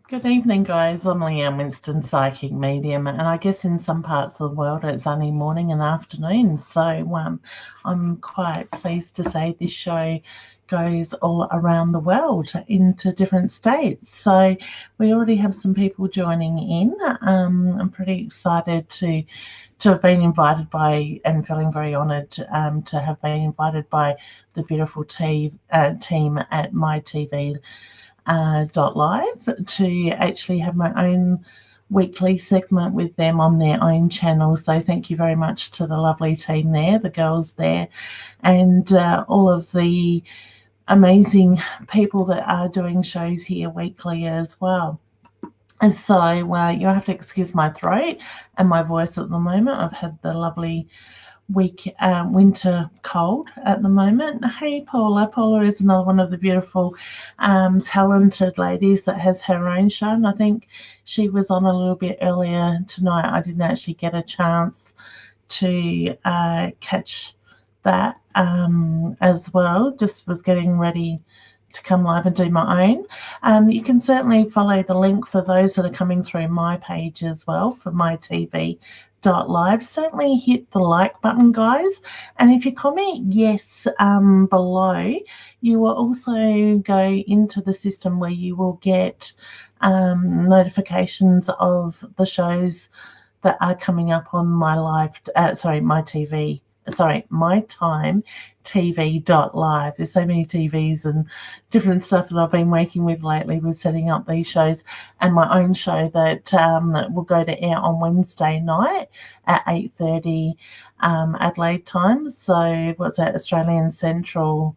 Good evening, guys. I'm Leanne Winston Psychic Medium, and I guess in some parts of the world it's only morning and afternoon. So I'm quite pleased to say this show goes all around the world into different states. So we already have some people joining in. I'm pretty excited to have been invited by and feeling very honoured to have been invited by the beautiful team at Mytv.live to actually have my own weekly segment with them on their own channel. So thank you very much to the lovely team there, the girls there, and all of the amazing people that are doing shows here weekly as well. And so you'll have to excuse my throat and my voice at the moment. I've had the lovely winter cold at the moment. Hey, Paula. Paula is another one of the beautiful, talented ladies that has her own show. And I think she was on a little bit earlier tonight. I didn't actually get a chance to catch that as well. Just was getting ready to come live and do my own. You can certainly follow the link for those that are coming through my page as well for Mytv.live. Certainly hit the like button, guys, and if you comment yes below, you will also go into the system where you will get notifications of the shows that are coming up on my Mytimetv.live. There's so many TVs and different stuff that I've been working with lately with setting up these shows, and my own show that will go to air on Wednesday night at 8:30 Adelaide time. So what's that, Australian Central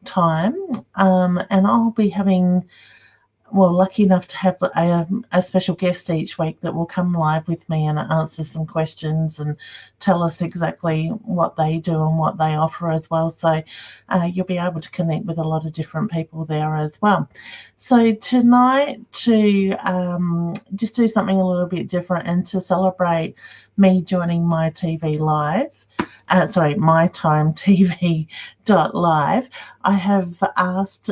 time, and I'll be having lucky enough to have a special guest each week that will come live with me and answer some questions and tell us exactly what they do and what they offer as well. So you'll be able to connect with a lot of different people there as well. So tonight, to just do something a little bit different and to celebrate me joining Mytimetv.live, Mytimetv.live, I have asked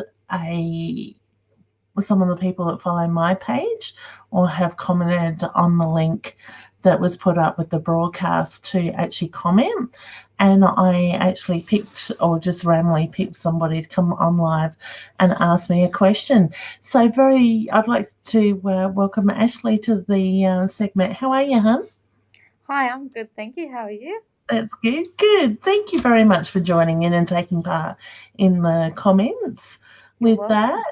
some of the people that follow my page or have commented on the link that was put up with the broadcast to actually comment. And I actually picked, or just randomly picked, somebody to come on live and ask me a question. So I'd like to welcome Ashley to the segment. How are you, hon? Hi, I'm good, thank you. How are you? That's good. Good. Thank you very much for joining in and taking part in the comments with that.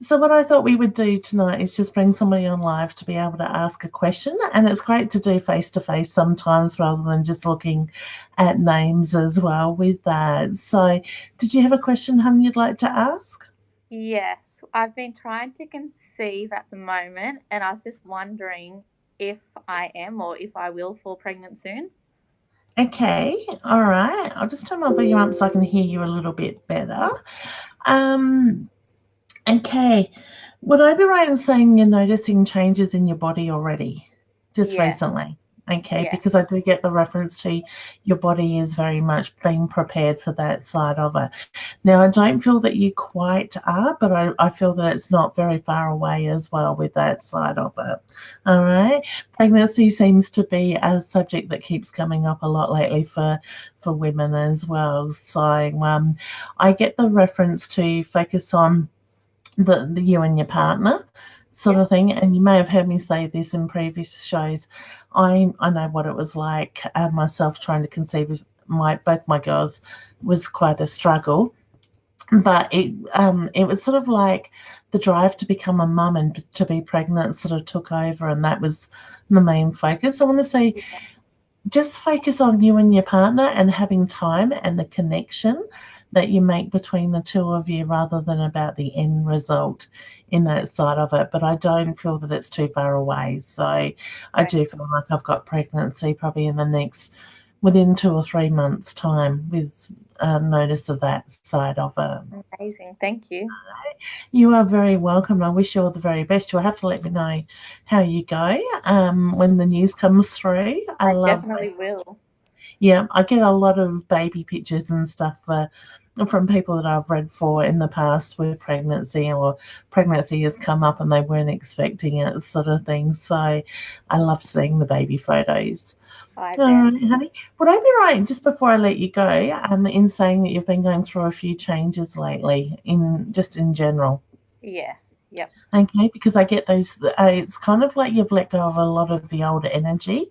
So what I thought we would do tonight is just bring somebody on live to be able to ask a question, and it's great to do face-to-face sometimes rather than just looking at names as well with that. So did you have a question, hon, you'd like to ask? Yes, I've been trying to conceive at the moment, and I was just wondering if I am or if I will fall pregnant soon. Okay, all right. I'll just turn my volume up so I can hear you a little bit better. Okay. Would I be right in saying you're noticing changes in your body already, just recently? Okay, because I do get the reference to your body is very much being prepared for that side of it. Now, I don't feel that you quite are, but I feel that it's not very far away as well with that side of it. All right. Pregnancy seems to be a subject that keeps coming up a lot lately for women as well. So I get the reference to focus on the you and your partner sort of thing, and you may have heard me say this in previous shows. I know what it was like myself trying to conceive both my girls was quite a struggle, but it was sort of like the drive to become a mum and to be pregnant sort of took over, and that was the main focus. I want to say just focus on you and your partner and having time and the connection that you make between the two of you rather than about the end result in that side of it. But I don't feel that it's too far away. So I do feel like I've got pregnancy probably within 2 or 3 months' time with notice of that side of it. Amazing, thank you. You are very welcome. I wish you all the very best. You'll have to let me know how you go when the news comes through. I definitely will. Yeah, I get a lot of baby pictures and stuff from people that I've read for in the past with pregnancy, or pregnancy has come up and they weren't expecting it, sort of thing. So I love seeing the baby photos. I All bet. right, honey. Would I be right, just before I let you go, in saying that you've been going through a few changes lately, in general? Yeah. Yep. Okay, because I get those. It's kind of like you've let go of a lot of the old energy,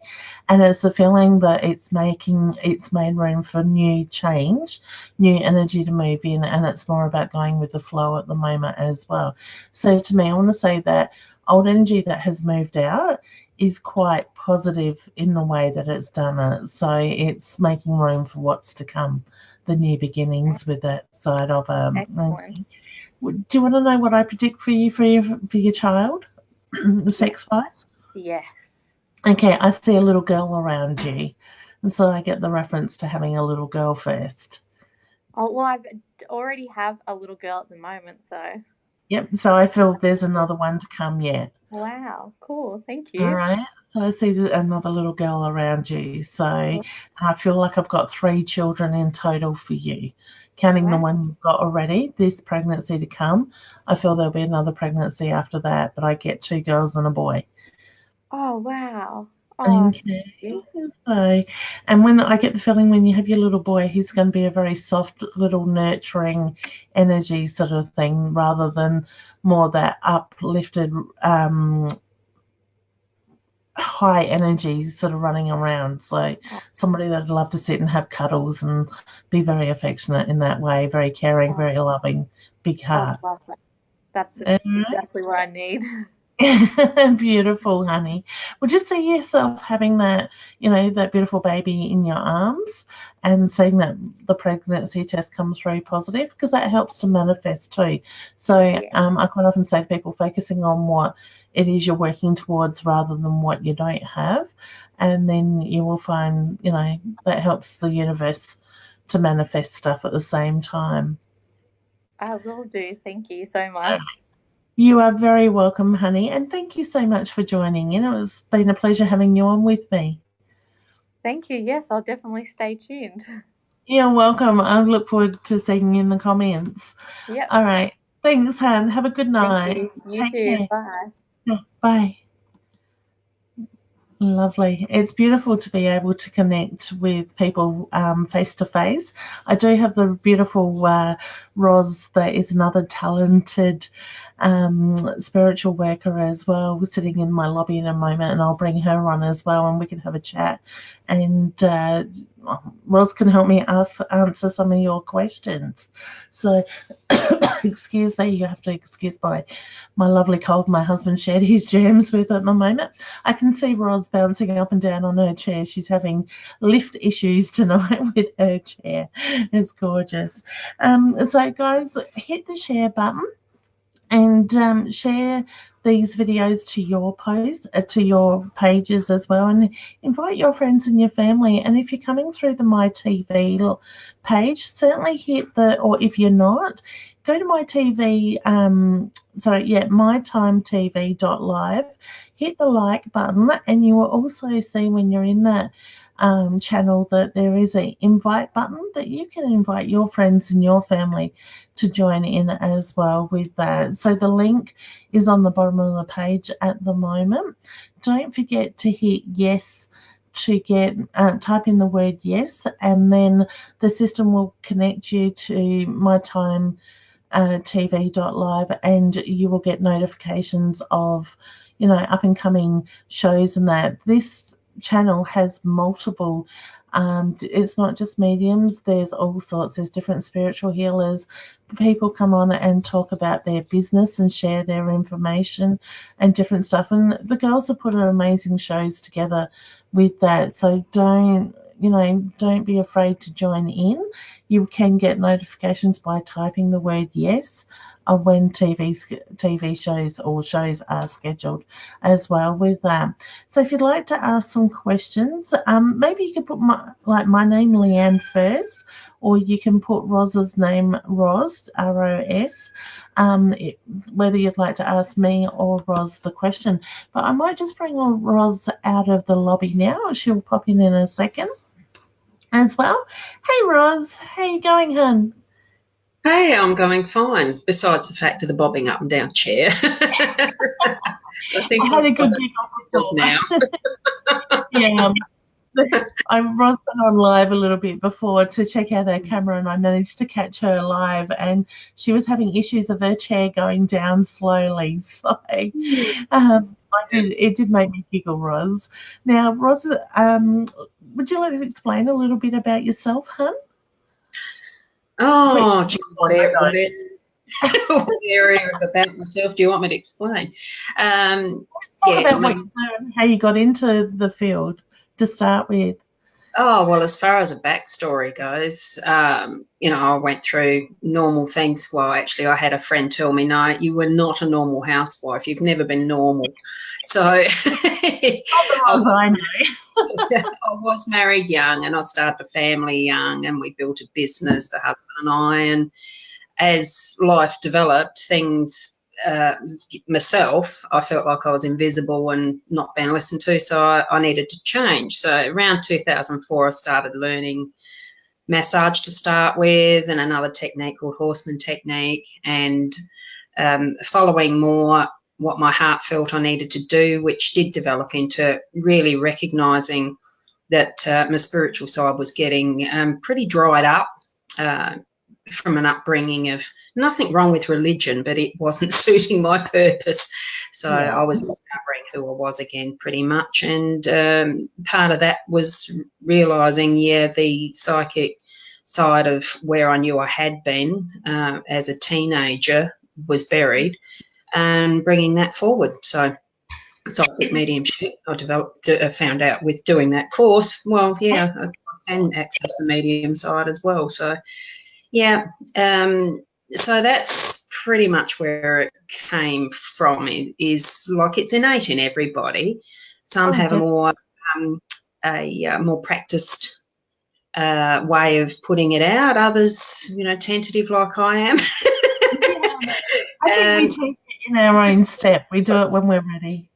and it's a feeling that it's made room for new change, new energy to move in, and it's more about going with the flow at the moment as well. So to me, I want to say that old energy that has moved out is quite positive in the way that it's done it. So it's making room for what's to come, the new beginnings with that side of Excellent. Okay. Do you want to know what I predict for you for your child, sex wise? Yes. Okay, I see a little girl around you, and so I get the reference to having a little girl first. Oh, well, I already have a little girl at the moment, so. Yep. So I feel there's another one to come yet. Wow, cool. Thank All you. right. So I see another little girl around you. So I feel like I've got 3 children in total for you, counting the Wow. one you've got already. This pregnancy to come, I feel there'll be another pregnancy after that. But I get 2 girls and a boy. Oh, wow. Oh, thank you. Okay. So, and when I get the feeling when you have your little boy, he's going to be a very soft, little nurturing energy sort of thing, rather than more that uplifted, high energy sort of running around. So Oh, somebody that'd love to sit and have cuddles and be very affectionate in that way, very caring, oh, very loving, big I heart. love that. That's All right. exactly what I need. Beautiful, honey. Well, just see yourself having that, that beautiful baby in your arms, and seeing that the pregnancy test comes through positive, because that helps to manifest too. So Yeah. I quite often say to people, focusing on what it is you're working towards rather than what you don't have, and then you will find, that helps the universe to manifest stuff at the same time. I will do. Thank you so much. You are very welcome, honey, and thank you so much for joining in. It's been a pleasure having you on with me. Thank you. Yes, I'll definitely stay tuned. You're welcome. I look forward to seeing you in the comments. Yep. All right. Thanks, hon. Have a good Thank night. you. You Take too. care. Bye. Yeah, bye. Lovely. It's beautiful to be able to connect with people face to face. I do have the beautiful Roz, that is another talented spiritual worker as well, sitting in my lobby in a moment, and I'll bring her on as well, and we can have a chat. And Roz can help me answer some of your questions. So, excuse me, you have to excuse my lovely cold my husband shared his germs with at the moment. I can see Roz bouncing up and down on her chair. She's having lift issues tonight with her chair. It's gorgeous. So, guys, hit the share button and share these videos to your posts, to your pages as well, and invite your friends and your family. And if you're coming through the MyTV page, certainly hit or if you're not, go to Mytimetv.live, hit the like button, and you will also see when you're in that channel that there is an invite button that you can invite your friends and your family to join in as well with that. So the link is on the bottom of the page at the moment. Don't forget to hit yes to type in the word yes, and then the system will connect you to Mytimetv.live, and you will get notifications of up and coming shows, and that this channel has multiple it's not just mediums, there's all sorts, there's different spiritual healers. People come on and talk about their business and share their information and different stuff, and the girls have put amazing shows together with that. So don't be afraid to join in. You can get notifications by typing the word yes when TV shows or shows are scheduled as well with that. So if you'd like to ask some questions, maybe you could put my name, Leanne, first, or you can put Roz's name, Roz, R-O-S, whether you'd like to ask me or Roz the question. But I might just bring Roz out of the lobby now. She'll pop in a second as well. Hey, Roz. How you going, hun? Hey, I'm going fine, besides the fact of the bobbing up and down chair. I think I had a good I've giggle got now. Yeah. I was on live a little bit before to check out her camera, and I managed to catch her live, and she was having issues of her chair going down slowly. So it did make me giggle, Roz. Now, Roz, would you like to explain a little bit about yourself, hun? Oh, gee, what area about myself do you want me to explain? Talk about what you do and how you got into the field to start with. Oh, well, as far as a backstory goes, I went through normal things. Well, actually, I had a friend tell me, no, you were not a normal housewife. You've never been normal. So I was married young, and I started a family young, and we built a business, the husband and I. And as life developed, things myself, I felt like I was invisible and not being listened to, so I needed to change. So around 2004, I started learning massage to start with, and another technique called horseman technique, and following more what my heart felt I needed to do, which did develop into really recognising that my spiritual side was getting pretty dried up from an upbringing of nothing wrong with religion, but it wasn't suiting my purpose. So I was discovering who I was again pretty much. And part of that was realising, the psychic side of where I knew I had been as a teenager was buried, and bringing that forward. So psychic mediumship, I found out with doing that course, I can access the medium side as well. So so that's pretty much where it came from. Is like it's innate in everybody. Some have a more practiced way of putting it out. Others, tentative like I am. I think we take it in our own step. We do it when we're ready.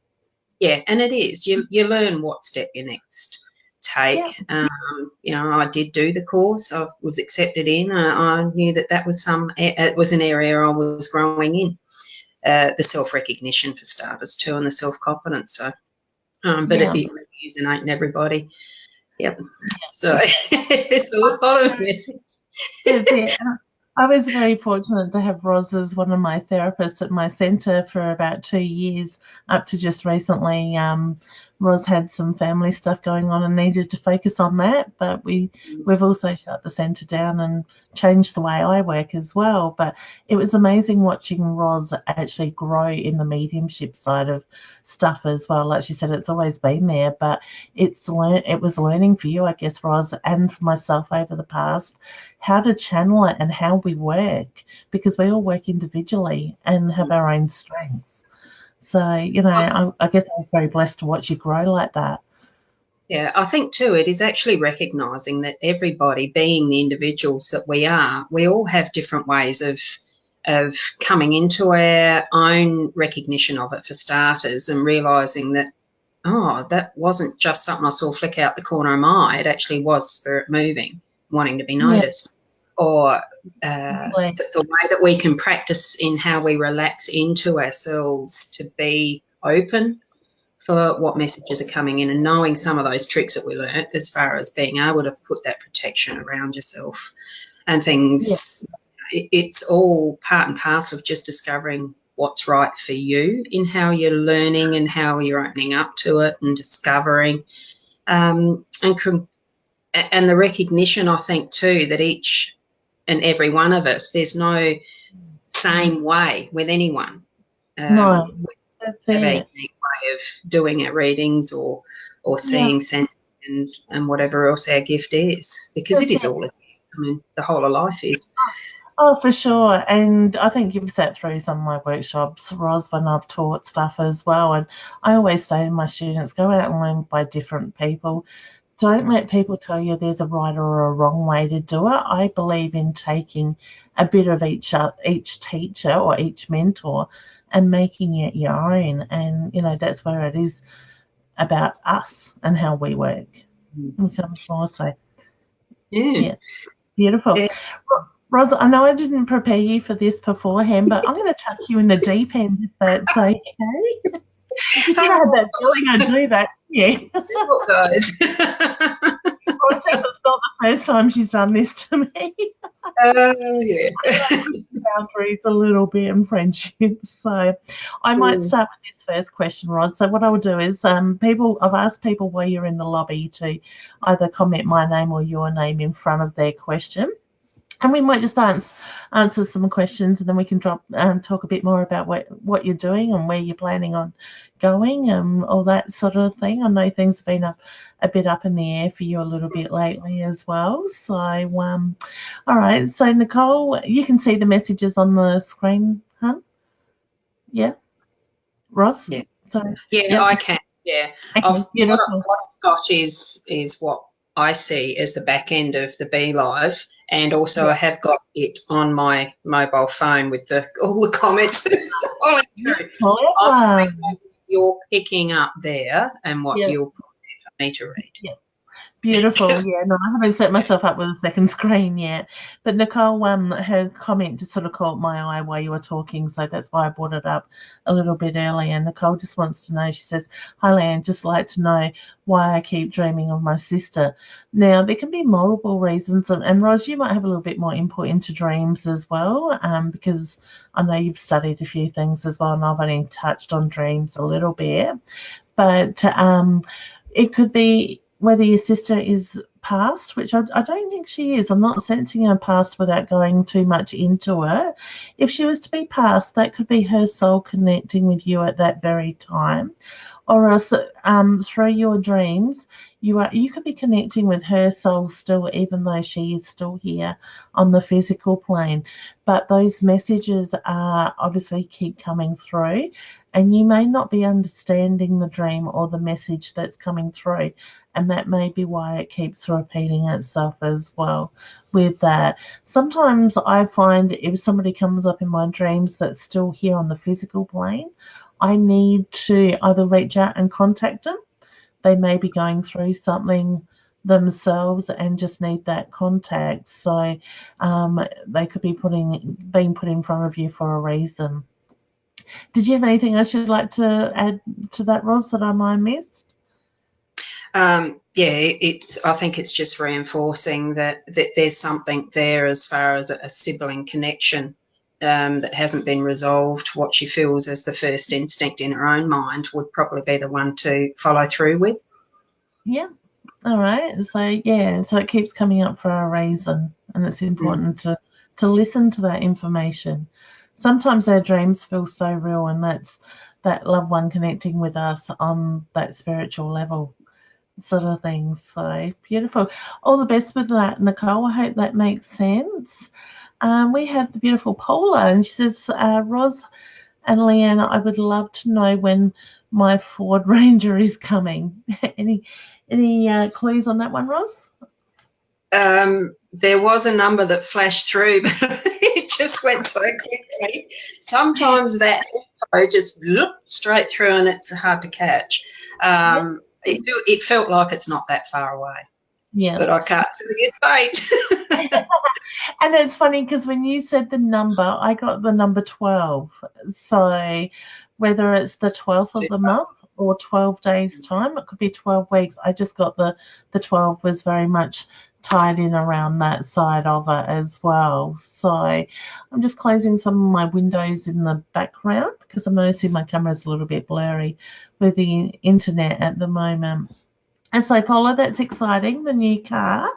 Yeah, and it is. You learn what step you next take. I did do the course. I was accepted in. I knew that was it was an area I was growing in. The self-recognition for starters too, and the self-confidence. So, but it really is innate in everybody. Yep. So there's a lot of this. I was very fortunate to have Roz as one of my therapists at my centre for about 2 years, up to just recently. Roz had some family stuff going on and needed to focus on that, but we've also shut the centre down and changed the way I work as well. But it was amazing watching Roz actually grow in the mediumship side of stuff as well. Like she said, it's always been there, but it was learning for you, I guess, Roz, and for myself over the past, how to channel it and how we work, because we all work individually and have our own strengths. So, I guess I was very blessed to watch you grow like that. Yeah, I think too, it is actually recognising that everybody, being the individuals that we are, we all have different ways of coming into our own recognition of it, for starters, and realising that, that wasn't just something I saw flick out the corner of my eye. It actually was spirit moving, wanting to be noticed. Or the way that we can practice in how we relax into ourselves to be open for what messages are coming in, and knowing some of those tricks that we learnt as far as being able to put that protection around yourself and things. It's all part and parcel of just discovering what's right for you in how you're learning and how you're opening up to it and discovering. And the recognition, I think, too, that each and every one of us, there's no same way with anyone. No, that's have a unique way of doing our readings or seeing, sensing, and whatever else our gift is, because it is all a gift. I mean, the whole of life is. Oh, for sure. And I think you've sat through some of my workshops, Roz, when I've taught stuff as well. And I always say to my students, go out and learn by different people. Don't let people tell you there's a right or a wrong way to do it. I believe in taking a bit of each teacher or each mentor and making it your own. And, that's where it is about us and how we work. It becomes more so. Yeah. Beautiful. Yeah. Ros, I know I didn't prepare you for this beforehand, but I'm going to chuck you in the deep end if that's okay. You should have had that feeling I'd do that. Yeah. What guys? Well, since it's not the first time she's done this to me. Yeah. Boundaries a little bit in friendships. So I might start with this first question, Ros. So what I will do is I've asked people while you're in the lobby to either comment my name or your name in front of their question. And we might just answer some questions, and then we can talk a bit more about what you're doing and where you're planning on going, all that sort of thing. I know things have been a bit up in the air for you a little bit lately as well. So, all right. So, Nicole, you can see the messages on the screen, huh? Yeah. Ross? Yeah. Sorry. Yeah, I can. Yeah. Okay, beautiful. What I've got is what I see as the back end of the BeLive. And also I have got it on my mobile phone with all the comments scrolling through. What you're picking up there and what you're putting there for me to read. Yeah. Beautiful. Yeah, no, I haven't set myself up with a second screen yet. But Nicole, her comment just sort of caught my eye while you were talking, so that's why I brought it up a little bit earlier. Nicole just wants to know, she says, "Hi, Leanne, just like to know why I keep dreaming of my sister." Now, there can be multiple reasons, and Ros, you might have a little bit more input into dreams as well, because I know you've studied a few things as well, and I've only touched on dreams a little bit. But it could be whether your sister is past, which I don't think she is. I'm not sensing her past without going too much into it. If she was to be past, that could be her soul connecting with you at that very time. Or else through your dreams, you could be connecting with her soul still, even though she is still here on the physical plane. But those messages are obviously keep coming through, and you may not be understanding the dream or the message that's coming through, and that may be why it keeps repeating itself as well with that. Sometimes I find if somebody comes up in my dreams that's still here on the physical plane, I need to either reach out and contact them. They may be going through something themselves and just need that contact. So they could be being put in front of you for a reason. Did you have anything else you'd like to add to that, Ros, that I might have missed? I think it's just reinforcing that there's something there as far as a sibling connection that hasn't been resolved. What she feels as the first instinct in her own mind would probably be the one to follow through with. Yeah. All right. So it keeps coming up for a reason, and it's important to listen to that information. Sometimes our dreams feel so real, and that's that loved one connecting with us on that spiritual level sort of thing. So beautiful. All the best with that, Nicole. I hope that makes sense. We have the beautiful Paula, and she says, Ros and Leanne, I would love to know when my Ford Ranger is coming. Any clues on that one, Ros? There was a number that flashed through, but it just went so quickly. Sometimes that info just straight through, and it's hard to catch. It felt like it's not that far away. Yeah, but I can't tell you the date. And it's funny because when you said the number, I got the number 12. So whether it's the 12th of the month or 12 days' time, it could be 12 weeks. I just got the 12 was very much tied in around that side of it as well. So I'm just closing some of my windows in the background because I'm noticing my camera's a little bit blurry with the internet at the moment. And so, Paula, that's exciting, the new car.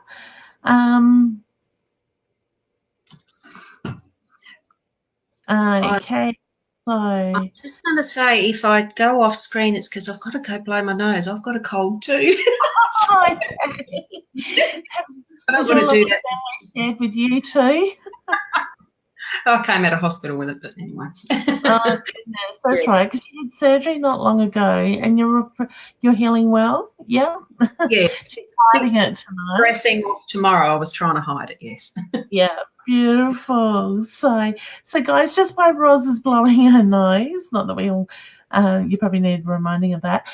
Okay, so I'm just going to say, if I go off screen, it's because I've got to go blow my nose. I've got a cold too. I don't want to do that. Shared with you too. I came out of hospital with it, but anyway. Oh, goodness, that's right, because you had surgery not long ago, and you're healing well. Yeah. Yes. She's hiding it tonight. Dressing off tomorrow. I was trying to hide it. Yes. Yeah. Beautiful. So guys, just while Ros is blowing her nose, not that we all You probably need reminding of that.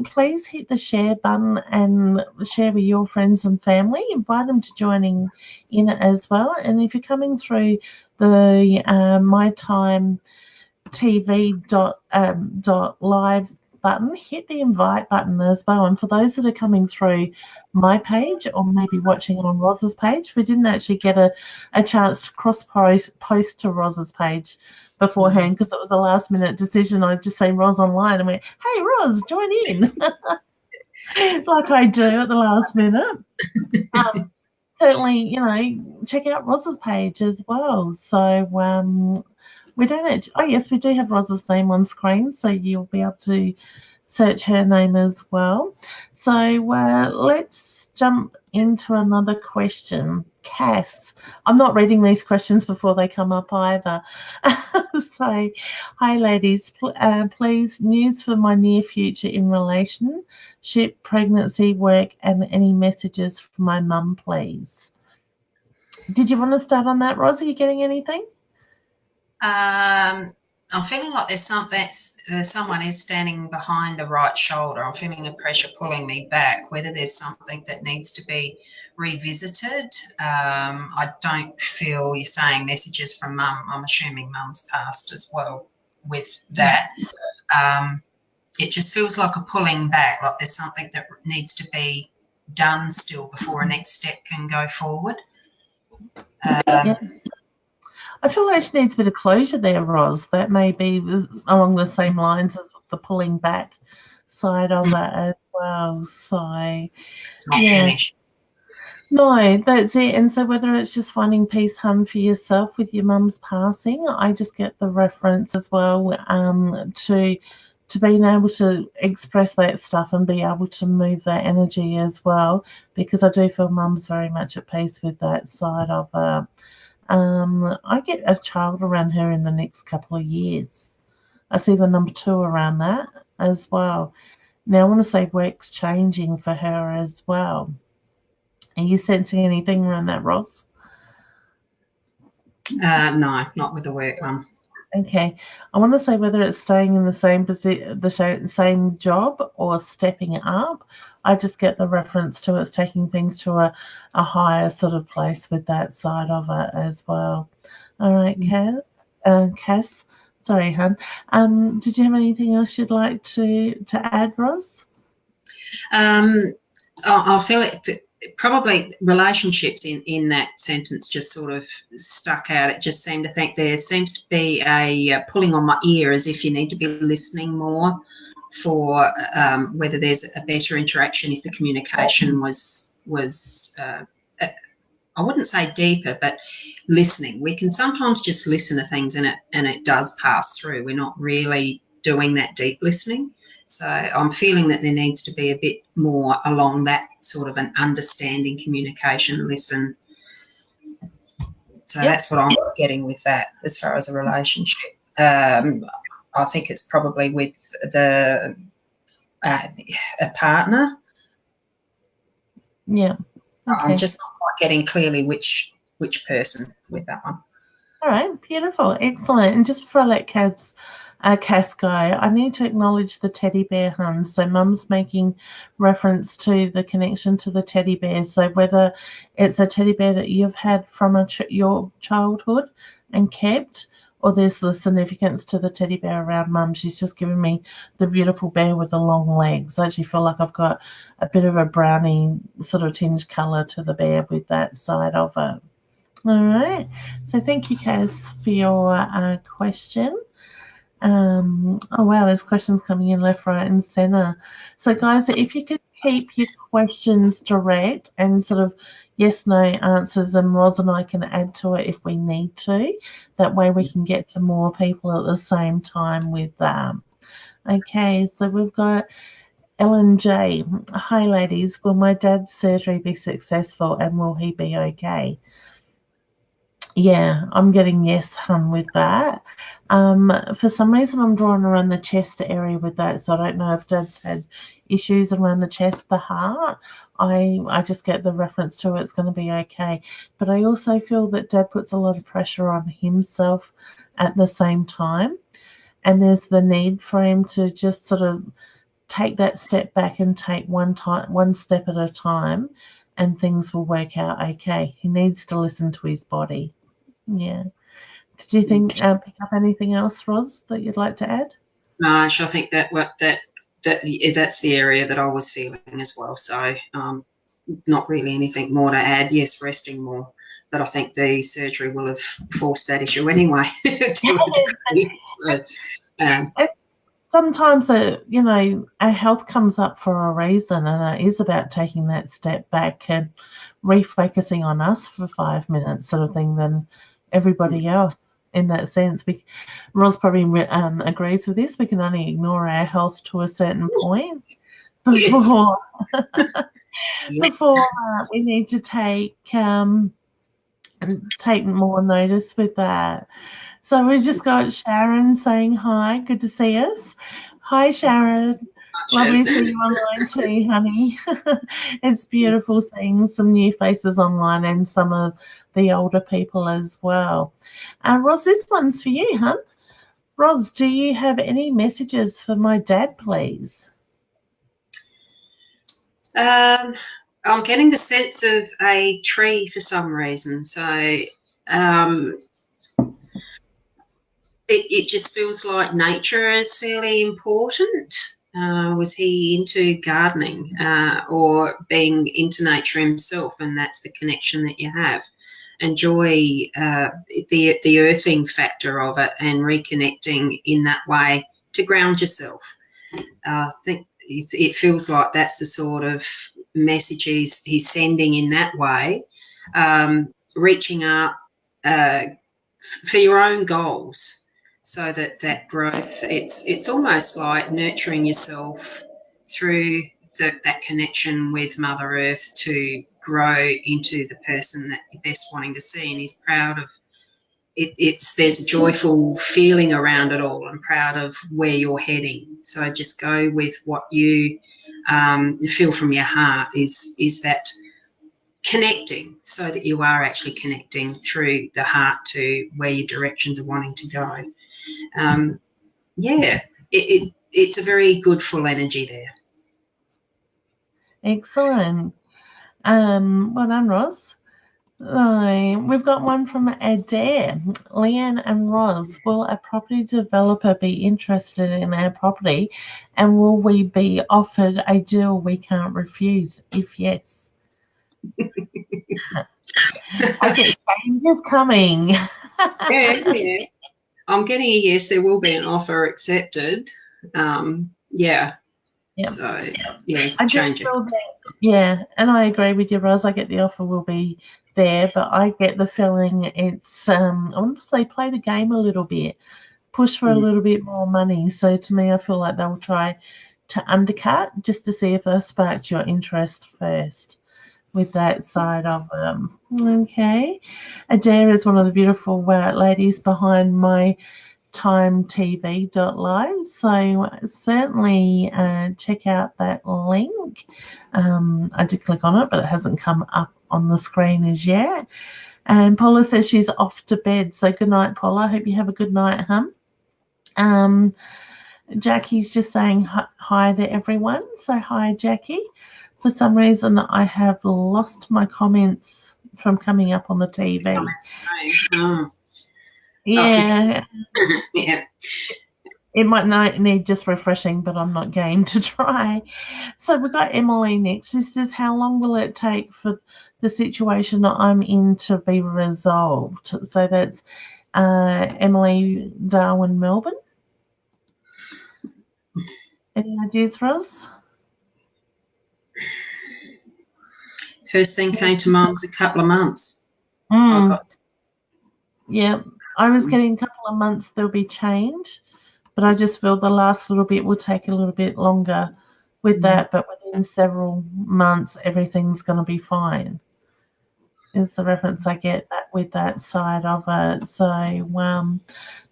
Please hit the share button and share with your friends and family. Invite them to joining in as well. And if you're coming through the Mytimetv.live button, hit the invite button as well. And for those that are coming through my page or maybe watching on Roz's page, we didn't actually get a chance to cross-post to Roz's page beforehand because it was a last-minute decision. I just say Roz online and went, hey, Roz, join in, like I do at the last minute. Certainly, check out Roz's page as well. So we don't oh yes, we do have Roz's name on screen, so you'll be able to search her name as well. So let's jump into another question. Cass, I'm not reading these questions before they come up either. So, hi ladies, please, news for my near future in relationship, pregnancy, work, and any messages for my mum, please. Did you want to start on that, Roz? Are you getting anything? I'm feeling like there's someone is standing behind the right shoulder. I'm feeling a pressure pulling me back, whether there's something that needs to be revisited. I don't feel you're saying messages from mum. I'm assuming mum's passed as well with that. It just feels like a pulling back, like there's something that needs to be done still before a next step can go forward. I feel like she needs a bit of closure there, Roz. That may be along the same lines as the pulling back side of it as well. So, it's not finished. No, that's it. And so whether it's just finding peace, hum, for yourself with your mum's passing, I just get the reference as well to being able to express that stuff and be able to move that energy as well, because I do feel mum's very much at peace with that side of her. I get a child around her in the next couple of years. I see the number 2 around that as well. Now I want to say work's changing for her as well. Are you sensing anything around that, Roz? No, not with the work one. Okay. I want to say whether it's staying in the same same job or stepping up. I just get the reference to it's taking things to a higher sort of place with that side of it as well. All right, Cass. Sorry, hon. Did you have anything else you'd like to add, Roz? I feel it. Probably relationships in that sentence just sort of stuck out. It just seemed to think there seems to be a pulling on my ear, as if you need to be listening more for whether there's a better interaction if the communication was I wouldn't say deeper, but listening. We can sometimes just listen to things and it does pass through. We're not really doing that deep listening. So I'm feeling that there needs to be a bit more along that sort of an understanding, communication, listen. So that's what I'm getting with that as far as a relationship. I think it's probably with a partner. Yeah. Okay. I'm just not quite getting clearly which person with that one. All right, beautiful, excellent. And just before I let Cass go, I need to acknowledge the teddy bear, hun. So mum's making reference to the connection to the teddy bear. So whether it's a teddy bear that you've had from your childhood and kept, or there's the significance to the teddy bear around mum. She's just given me the beautiful bear with the long legs. I actually feel like I've got a bit of a brownie sort of tinge colour to the bear with that side of it. All right. So thank you, Cass, for your question. Oh wow, there's questions coming in left, right, and center. So guys, if you could keep your questions direct and sort of yes, no answers, and Roz and I can add to it if we need to. That way we can get to more people at the same time with that. Okay, so we've got Ellen J. Hi ladies, will my dad's surgery be successful and will he be okay? Yeah, I'm getting yes, hun, with that. For some reason, I'm drawing around the chest area with that, so I don't know if Dad's had issues around the chest, the heart. I just get the reference to it's going to be okay. But I also feel that Dad puts a lot of pressure on himself at the same time. and there's the need for him to just sort of take that step back and take one step at a time, and things will work out okay. He needs to listen to his body. Yeah. Did you think pick up anything else, Roz, that you'd like to add? No, I think that's the area that I was feeling as well. So not really anything more to add. Yes, resting more, but I think the surgery will have forced that issue anyway to a degree. So, sometimes, our health comes up for a reason, and it is about taking that step back and refocusing on us for 5 minutes sort of thing than everybody else in that sense. Roz probably agrees with this. We can only ignore our health to a certain point before, before we need to take more notice with that. So we just got Sharon saying hi. Good to see us. Hi, Sharon. Lovely to see you online too, honey. It's beautiful seeing some new faces online and some of the older people as well. Roz, this one's for you, hun. Roz, do you have any messages for my dad, please? I'm getting the sense of a tree for some reason. So it just feels like nature is fairly important. Was he into gardening or being into nature himself? And that's the connection that you have. Enjoy the earthing factor of it and reconnecting in that way to ground yourself. I think it feels like that's the sort of message he's sending in that way, reaching up for your own goals. So that growth, it's almost like nurturing yourself through that connection with Mother Earth to grow into the person that you're best wanting to see. And he's proud of it. There's a joyful feeling around it all. I'm proud of where you're heading. So just go with what you feel from your heart is that connecting, so that you are actually connecting through the heart to where your directions are wanting to go. It's a very good full energy there. Excellent. Well done, Roz. We've got one from Adair. Leanne and Roz, will a property developer be interested in our property, and will we be offered a deal we can't refuse? If yes. I get changes coming. Yeah. I'm getting a yes. There will be an offer accepted. Yeah. Yep. So, yeah, change it. Yeah, and I agree with you, Roz. I get the offer will be there, but I get the feeling it's, I want to say, play the game a little bit, push for a little bit more money. So to me, I feel like they'll try to undercut just to see if they sparked your interest first with that side of them. Okay. Adair is one of the beautiful ladies behind Mytimetv.live, so certainly check out that link. I did click on it, but it hasn't come up on the screen as yet. And Paula says she's off to bed, so good night, Paula. I hope you have a good night, hun. Jackie's just saying hi to everyone, so hi, Jackie. For some reason, I have lost my comments from coming up on the TV. Yeah. Yeah. It might need just refreshing, but I'm not game to try. So we've got Emily next. She says, how long will it take for the situation that I'm in to be resolved? So that's Emily, Darwin, Melbourne. Any ideas, Roz? First thing came to mind was a couple of months. Yeah, I was getting a couple of months there'll be change, but I just feel the last little bit will take a little bit longer with that, but within several months everything's going to be fine is the reference I get that with that side of it. So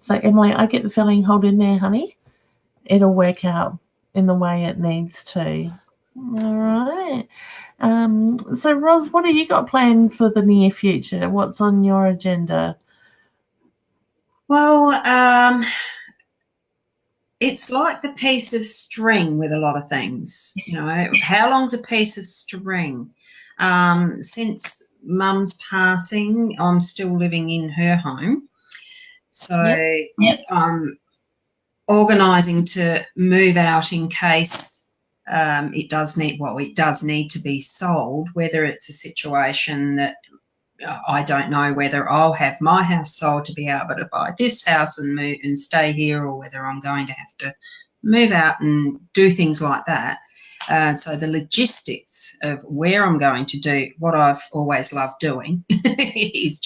Emily, I get the feeling, hold in there, honey. It'll work out in the way it needs to. All right. So Roz, what have you got planned for the near future? What's on your agenda? Well, it's like the piece of string with a lot of things. You know, how long's a piece of string? Since Mum's passing, I'm still living in her home. So I'm organising to move out in case it does need to be sold, whether it's a situation that I don't know whether I'll have my house sold to be able to buy this house and move and stay here, or whether I'm going to have to move out and do things like that. So the logistics of where I'm going to do what I've always loved doing is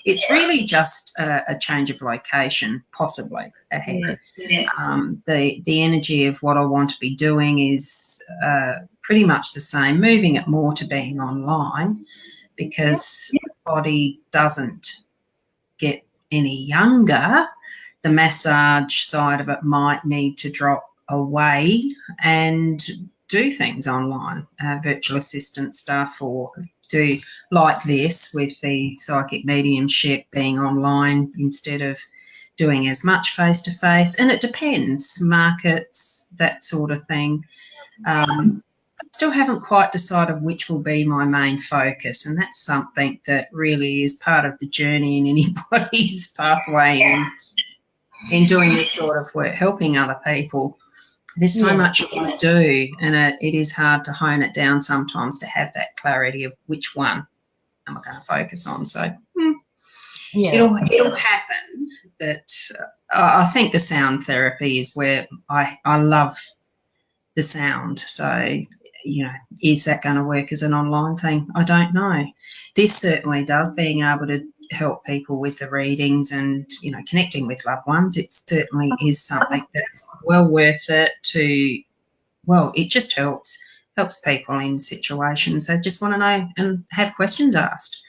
it's really just a change of location, possibly ahead. The energy of what I want to be doing is pretty much the same, moving it more to being online, because the body doesn't get any younger. The massage side of it might need to drop away and do things online, virtual assistant stuff, or do like this with the psychic mediumship being online instead of doing as much face-to-face. And it depends, markets, that sort of thing. I still haven't quite decided which will be my main focus, and that's something that really is part of the journey in anybody's pathway in doing this sort of work, helping other people. There's so much you want to do, and it is hard to hone it down sometimes to have that clarity of which one am I going to focus on. So it'll happen. That I think the sound therapy is where I love the sound. So, you know, is that going to work as an online thing? I don't know. This certainly does, being able to help people with the readings and, you know, connecting with loved ones. It certainly is something that's well worth it it just helps people in situations they just want to know and have questions asked.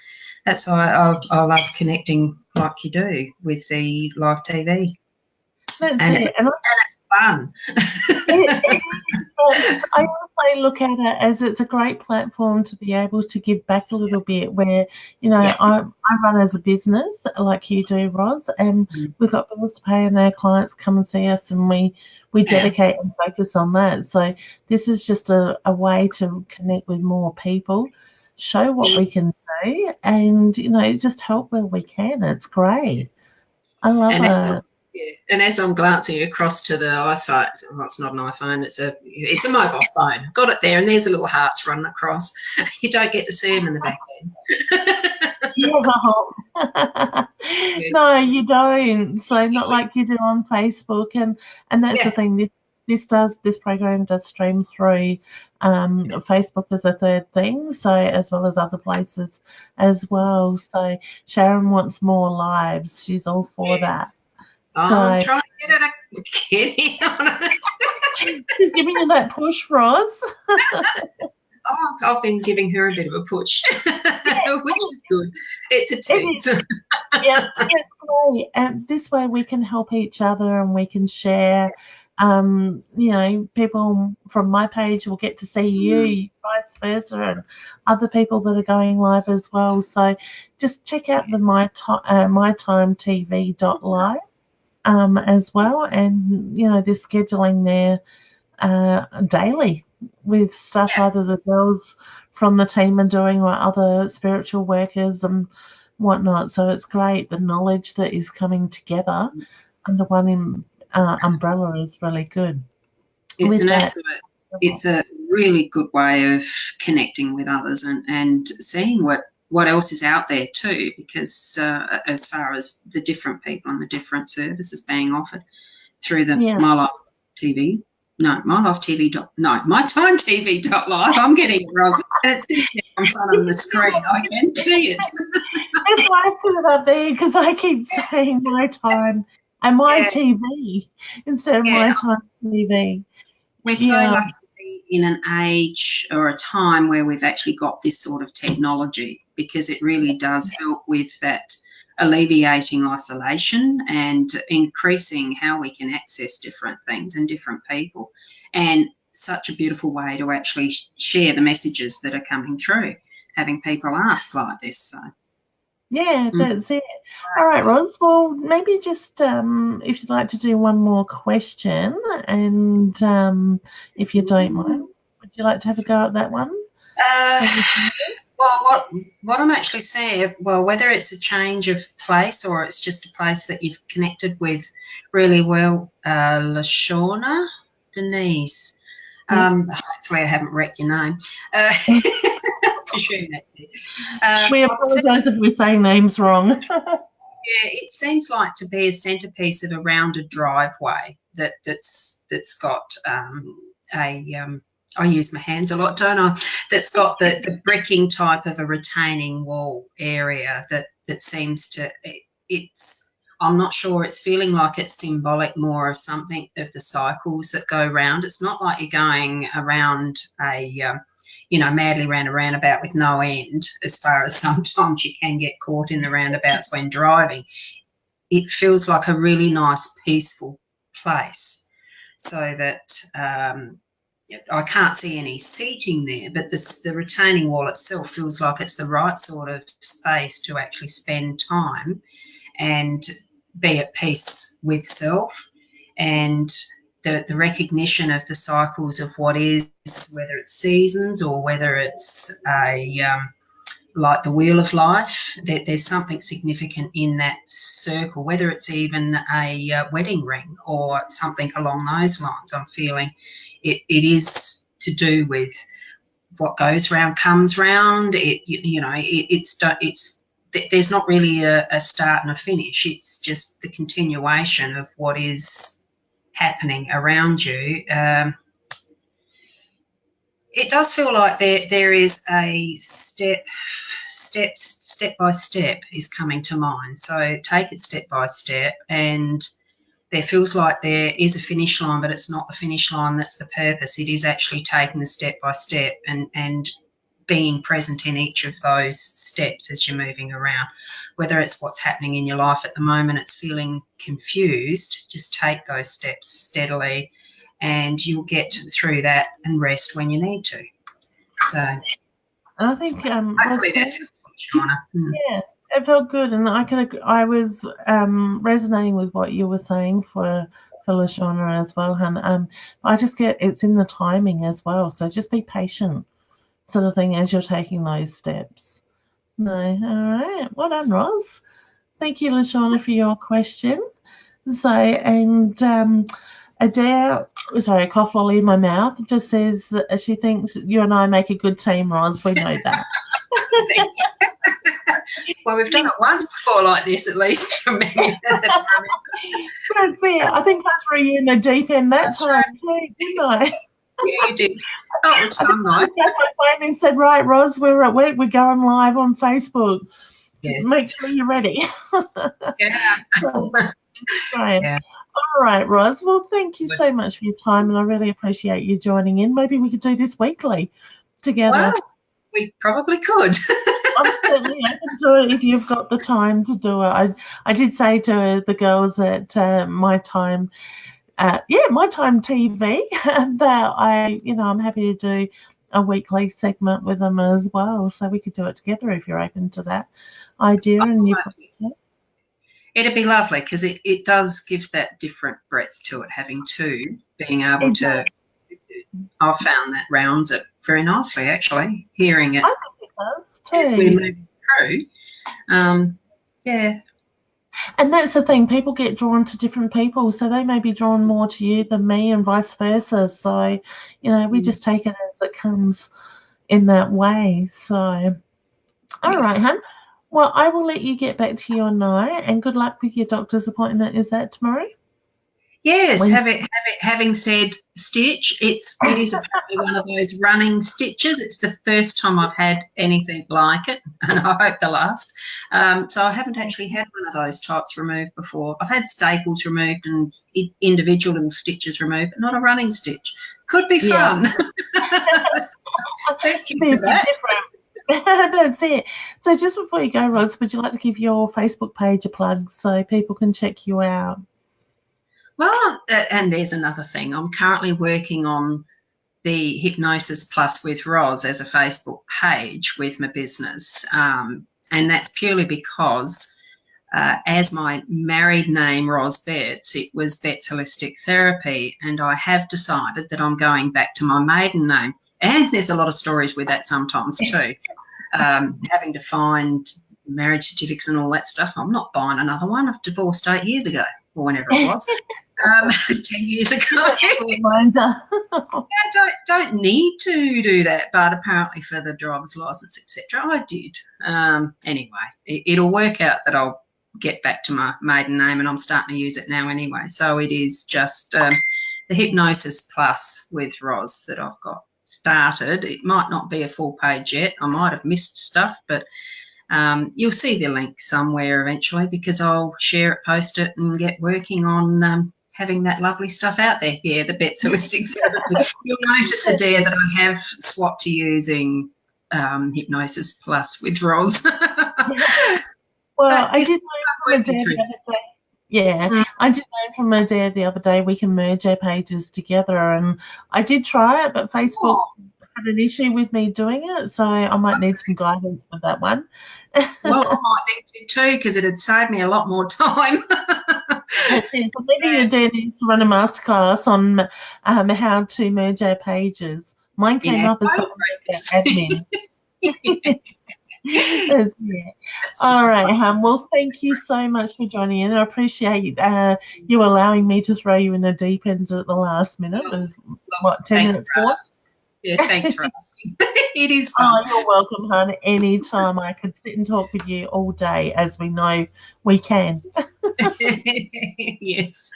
That's why I love connecting like you do with the live TV. It's fun. I also look at it as it's a great platform to be able to give back a little bit, where, you know, I run as a business like you do, Roz, and we've got bills to pay and our clients come and see us, and we dedicate and focus on that. So this is just a way to connect with more people, show what we can do, and, you know, just help where we can. It's great. I love it. And as I'm glancing across to the iPhone, well, it's not an iPhone, it's a mobile phone. Got it there, and there's the little hearts running across. You don't get to see them in the back end. No, you don't. So not like you do on Facebook, and that's the thing. This program does stream through Facebook as a third thing, so as well as other places as well. So Sharon wants more lives. She's all for that. I'm trying to get in on it. She's giving you that push, Roz. I've been giving her a bit of a push, which is good. It's a tease. It's great. And this way we can help each other and we can share. You know, people from my page will get to see you, vice versa, and other people that are going live as well. So just check out the Mytimetv.live. As well, and, you know, they're scheduling there daily with stuff either the girls from the team are doing or other spiritual workers and whatnot. So it's great. The knowledge that is coming together under one umbrella is really good. It's a really good way of connecting with others and seeing what else is out there too, because as far as the different people and the different services being offered through the Mytimetv.live. I'm getting it wrong, and it's sitting there in front of the screen. I can see it. That's why I put it up there, because I keep saying my time and my TV instead of my time TV. We're so lucky to be in an age or a time where we've actually got this sort of technology, because it really does help with that alleviating isolation and increasing how we can access different things and different people, and such a beautiful way to actually share the messages that are coming through, having people ask like this. So Yeah, that's it. All right, Roz. Well, maybe just if you'd like to do one more question, and if you don't mind, would you like to have a go at that one? Well, what I'm actually saying, well, whether it's a change of place or it's just a place that you've connected with really well, Shauna Denise. Hopefully I haven't wrecked your name. We apologise if we're saying names wrong. Yeah, it seems like to be a centrepiece of a rounded driveway that's got I use my hands a lot, don't I? That's got the bricking type of a retaining wall area that seems to I'm not sure, it's feeling like it's symbolic more of something of the cycles that go round. It's not like you're going around madly round a roundabout with no end, as far as sometimes you can get caught in the roundabouts when driving. It feels like a really nice, peaceful place, so that I can't see any seating there, but the retaining wall itself feels like it's the right sort of space to actually spend time and be at peace with self, and the recognition of the cycles of what is, whether it's seasons or whether it's like the wheel of life. There's something significant in that circle, whether it's even a wedding ring or something along those lines. I'm feeling it is to do with what goes round comes round. There's not really a start and a finish. It's just the continuation of what is happening around you. It does feel like there is a step by step is coming to mind. So take it step by step, and there feels like there is a finish line, but it's not the finish line that's the purpose. It is actually taking the step by step and being present in each of those steps as you're moving around. Whether it's what's happening in your life at the moment, it's feeling confused, just take those steps steadily and you'll get through that and rest when you need to. So I think hopefully that's Shauna. Yeah, it felt good, and I was resonating with what you were saying for Shauna as well, and I just get it's in the timing as well. So just be patient, sort of thing, as you're taking those steps. No, all right. Well done, Roz. Thank you, Shauna, for your question. So, and Adair, sorry, cough lolly in my mouth, just says that she thinks you and I make a good team, Roz. We know that. Well, we've done it once before like this, at least from memory. That's it. I think I threw you in the deep end that time too, didn't I? Yeah, you did. Oh, it was fun, though. I phoned and said, right, Roz, we're at work. We're going live on Facebook. Yes. Make sure you're ready. Yeah. Yeah. All right, Roz. Well, thank you so much for your time, and I really appreciate you joining in. Maybe we could do this weekly together. Well, we probably could. I'm certainly open to it if you've got the time to do it. I did say to the girls at My Time TV that I'm happy to do a weekly segment with them as well, so we could do it together if you're open to that idea. It'd be lovely because it does give that different breadth to it, having two, being able to. I've found that rounds it very nicely, actually, hearing it. I think it does too. As we move through. Yeah. And that's the thing, people get drawn to different people, so they may be drawn more to you than me and vice versa. So, we just take it as it comes in that way. So, all right, hun. Well, I will let you get back to your night, and good luck with your doctor's appointment. Is that tomorrow? Yes, having said stitch, it is apparently one of those running stitches. It's the first time I've had anything like it, and I hope the last. So I haven't actually had one of those types removed before. I've had staples removed and individual little stitches removed, but not a running stitch. Could be fun. Yeah. Thank you for that. That's it. So just before you go, Roz, would you like to give your Facebook page a plug so people can check you out? Well, and there's another thing. I'm currently working on the Hypnosis Plus with Roz as a Facebook page with my business. And that's purely because as my married name, Ros Betts, it was Betts Holistic Therapy, and I have decided that I'm going back to my maiden name. And there's a lot of stories with that sometimes too. Having to find marriage certificates and all that stuff. I'm not buying another one. I've divorced 8 years ago, or whenever it was, 10 years ago. Don't need to do that, but apparently for the driver's license, etc., I did. Anyway, it'll work out that I'll get back to my maiden name, and I'm starting to use it now anyway. So it is just the Hypnosis Plus with Ros that I've got started. It might not be a full page yet. I might have missed stuff, but you'll see the link somewhere eventually, because I'll share it, post it, and get working on having that lovely stuff out there. Yeah, the Betts Holistic Therapy. You'll notice, Adair, that I have swapped to using Hypnosis Plus with Ros. Well, I did know from Adair the other day. Yeah, I did know from Adair the other day we can merge our pages together, and I did try it, but Facebook had an issue with me doing it, so I might need some guidance with that one. Well, I might need to too, because it would save me a lot more time. So maybe Adair needs to run a masterclass on how to merge our pages. Mine came up as admin. Yeah. All right, well, thank you so much for joining in. I appreciate you allowing me to throw you in the deep end at the last minute. It was, 10 minutes for? Yeah, thanks for asking. It is fun. Oh, you're welcome, hon. Anytime. I could sit and talk with you all day, as we know we can. Yes.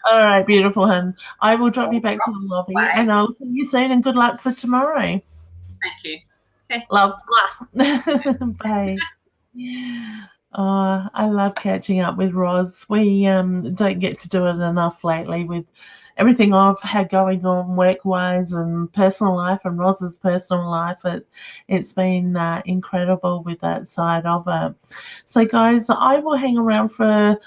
All right, beautiful, hon. I will drop you back to the lobby, and I'll see you soon, and good luck for tomorrow. Thank you. Okay. Love. Bye. Oh, I love catching up with Ros. We don't get to do it enough lately with everything I've had going on work-wise and personal life, and Ros's personal life. It's been incredible with that side of it. So, guys, I will hang around for,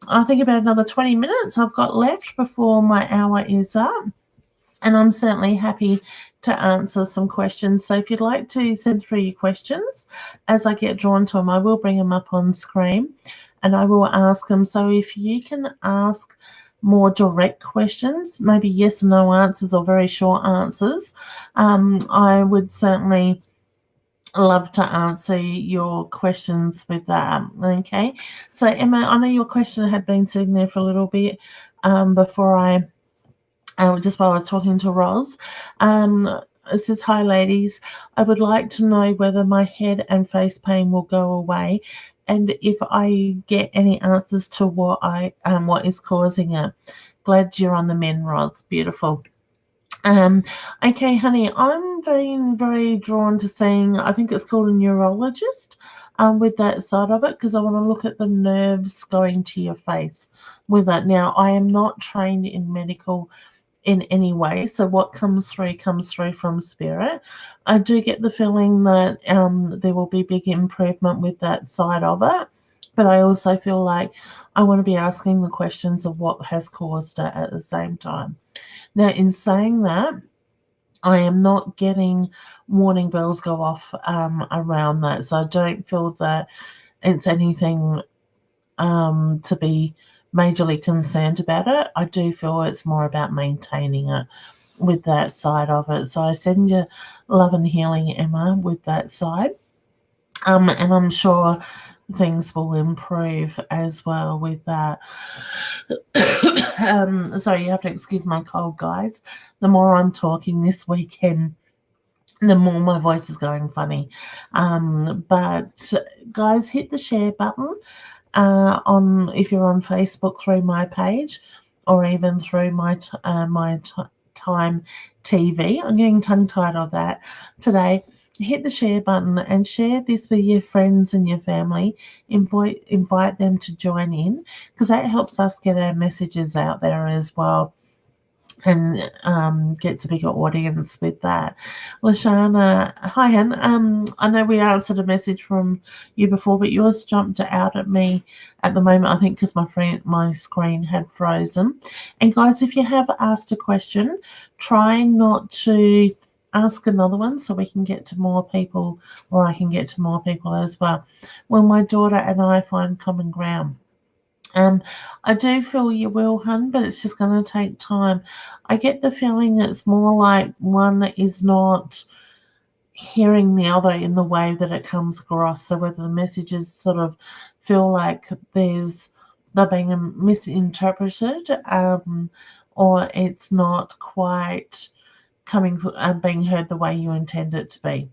I think, about another 20 minutes I've got left before my hour is up. And I'm certainly happy to answer some questions. So if you'd like to send through your questions, as I get drawn to them, I will bring them up on screen and I will ask them. So if you can ask more direct questions, maybe yes or no answers or very short answers, I would certainly love to answer your questions with that. Okay. So Emma, I know your question had been sitting there for a little bit before just while I was talking to Ros. It says, hi ladies, I would like to know whether my head and face pain will go away and if I get any answers to what is causing it. Glad you're on the mend, Ros. Beautiful. Okay, honey, I'm very, very drawn to seeing, I think it's called a neurologist with that side of it, because I want to look at the nerves going to your face with that. Now, I am not trained in medical in any way, so what comes through from spirit. I do get the feeling that there will be big improvement with that side of it, but I also feel like I want to be asking the questions of what has caused it at the same time. Now, in saying that, I am not getting warning bells go off around that, so I don't feel that it's anything to be majorly concerned about it. I do feel it's more about maintaining it with that side of it. So I send you love and healing, Emma, with that side. And I'm sure things will improve as well with that. Sorry, you have to excuse my cold, guys. The more I'm talking this weekend, the more my voice is going funny. But guys, hit the share button if you're on Facebook through my page or even through my Time TV. I'm getting tongue-tied on that today. Hit the share button and share this with your friends and your family. Invite them to join in, because that helps us get our messages out there as well and gets a bigger audience with that. Shauna, hi, Anne. I know we answered a message from you before, but yours jumped out at me at the moment, I think, because my screen had frozen. And guys, if you have asked a question, try not to ask another one so we can get to more people, or I can get to more people as well. Will my daughter and I find common ground? I do feel you will, hun, but it's just going to take time. I get the feeling it's more like one is not hearing the other in the way that it comes across. So whether the messages sort of feel like they're being misinterpreted, or it's not quite coming being heard the way you intend it to be.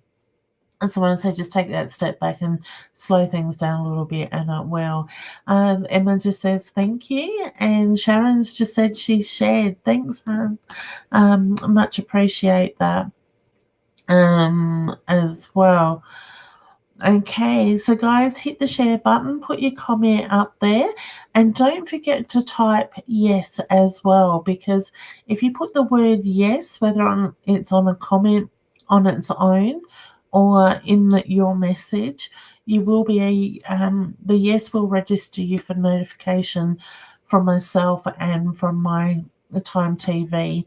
And so I want to say just take that step back and slow things down a little bit, and it will. Emma just says thank you, and Sharon's just said she shared. Thanks, hon. Much appreciate that as well. Okay, so guys, hit the share button, put your comment up there, and don't forget to type yes as well, because if you put the word yes, whether it's on a comment on its own or in your message, you will be the yes will register you for notification from myself and from my Time TV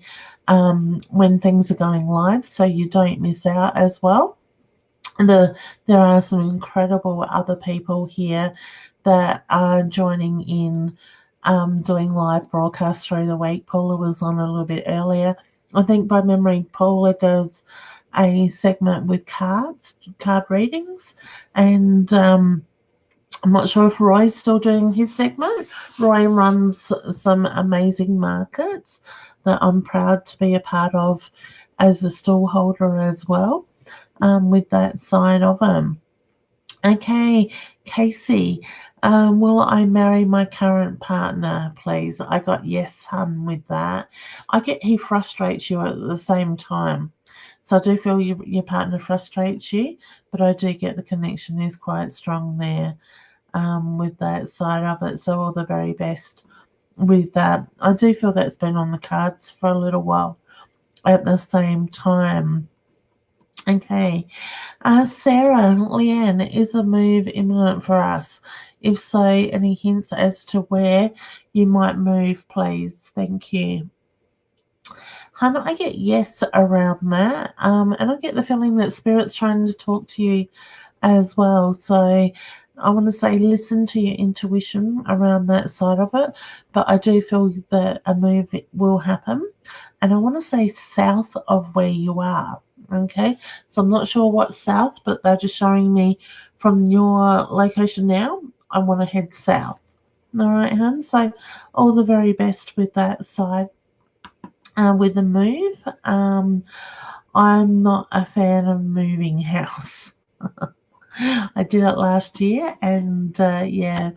when things are going live, so you don't miss out as well. There are some incredible other people here that are joining in, doing live broadcasts through the week. Paula was on a little bit earlier. I think by memory, Paula does a segment with card readings, and I'm not sure if Roy's still doing his segment. Roy runs some amazing markets that I'm proud to be a part of as a stall holder as well. With that side of them. Okay, Casey, will I marry my current partner, please? I got yes, hun, with that. I get he frustrates you at the same time. So I do feel your partner frustrates you, but I do get the connection is quite strong there with that side of it. So all the very best with that. I do feel that's been on the cards for a little while at the same time. Okay. Sarah, Leanne, is a move imminent for us? If so, any hints as to where you might move, please? Thank you. Hannah, I get yes around that. And I get the feeling that Spirit's trying to talk to you as well. So I want to say listen to your intuition around that side of it. But I do feel that a move will happen. And I want to say south of where you are. Okay, so I'm not sure what's south, but they're just showing me from your location now, I want to head south. All right, hun. So all the very best with that side. With the move, I'm not a fan of moving house. I did it last year, and yeah,